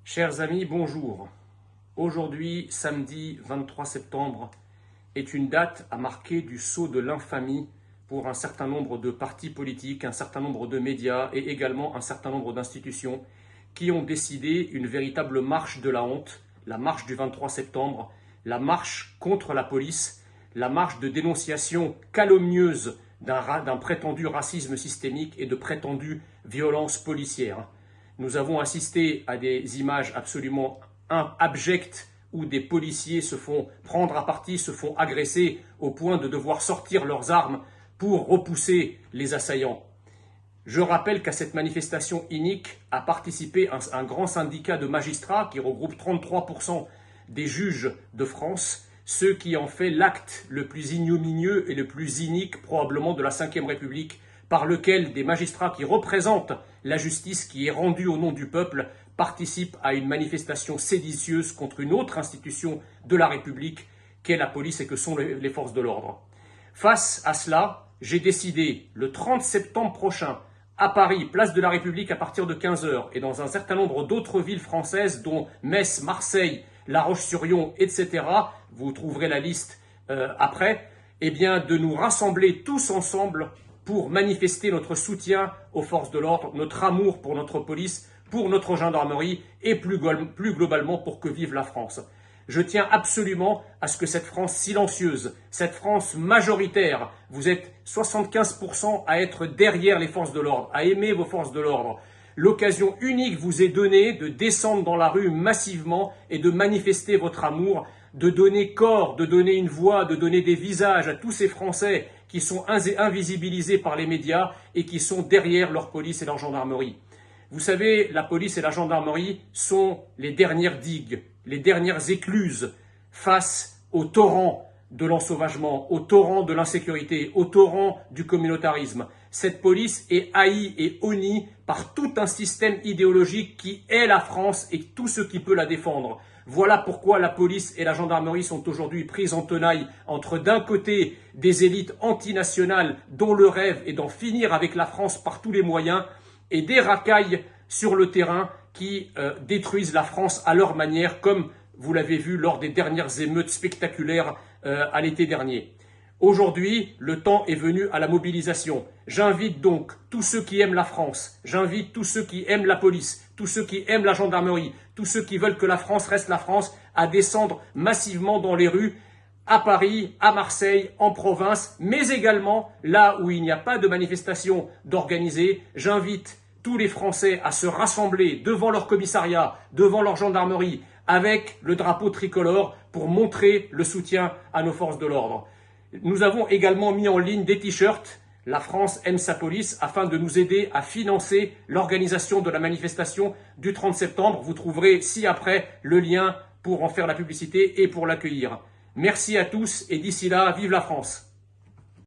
Chers amis, bonjour. Aujourd'hui, samedi 23 septembre, est une date à marquer du sceau de l'infamie pour un certain nombre de partis politiques, un certain nombre de médias et également un certain nombre d'institutions qui ont décidé une véritable marche de la honte, la marche du 23 septembre, la marche contre la police, la marche de dénonciation calomnieuse d'un prétendu racisme systémique et de prétendues violences policières. Nous avons assisté à des images absolument abjectes où des policiers se font prendre à partie, se font agresser au point de devoir sortir leurs armes pour repousser les assaillants. Je rappelle qu'à cette manifestation inique a participé un grand syndicat de magistrats qui regroupe 33% des juges de France, ceux qui ont fait l'acte le plus ignominieux et le plus inique probablement de la Ve République, par lequel des magistrats qui représentent la justice qui est rendue au nom du peuple participent à une manifestation séditieuse contre une autre institution de la République qu'est la police et que sont les forces de l'ordre. Face à cela, j'ai décidé le 30 septembre prochain, à Paris, place de la République à partir de 15 h et dans un certain nombre d'autres villes françaises dont Metz, Marseille, La Roche-sur-Yon, etc., vous trouverez la liste après, eh bien de nous rassembler tous ensemble pour manifester notre soutien aux forces de l'ordre, notre amour pour notre police, pour notre gendarmerie et plus globalement pour que vive la France. Je tiens absolument à ce que cette France silencieuse, cette France majoritaire, vous êtes 75% à être derrière les forces de l'ordre, à aimer vos forces de l'ordre. L'occasion unique vous est donnée de descendre dans la rue massivement et de manifester votre amour, de donner corps, de donner une voix, de donner des visages à tous ces Français qui sont invisibilisés par les médias et qui sont derrière leur police et leur gendarmerie. Vous savez, la police et la gendarmerie sont les dernières digues, les dernières écluses face au torrent de l'ensauvagement, au torrent de l'insécurité, au torrent du communautarisme. Cette police est haïe et honnie par tout un système idéologique qui hait la France et tout ce qui peut la défendre. Voilà pourquoi la police et la gendarmerie sont aujourd'hui prises en tenaille entre d'un côté des élites antinationales dont le rêve est d'en finir avec la France par tous les moyens et des racailles sur le terrain qui détruisent la France à leur manière, comme vous l'avez vu lors des dernières émeutes spectaculaires à l'été dernier. Aujourd'hui, le temps est venu à la mobilisation. J'invite donc tous ceux qui aiment la France, j'invite tous ceux qui aiment la police, tous ceux qui aiment la gendarmerie, tous ceux qui veulent que la France reste la France, à descendre massivement dans les rues, à Paris, à Marseille, en province, mais également là où il n'y a pas de manifestation d'organiser. J'invite tous les Français à se rassembler devant leur commissariat, devant leur gendarmerie, avec le drapeau tricolore pour montrer le soutien à nos forces de l'ordre. Nous avons également mis en ligne des t-shirts « La France aime sa police » afin de nous aider à financer l'organisation de la manifestation du 30 septembre. Vous trouverez ci-après le lien pour en faire la publicité et pour l'accueillir. Merci à tous et d'ici là, vive la France!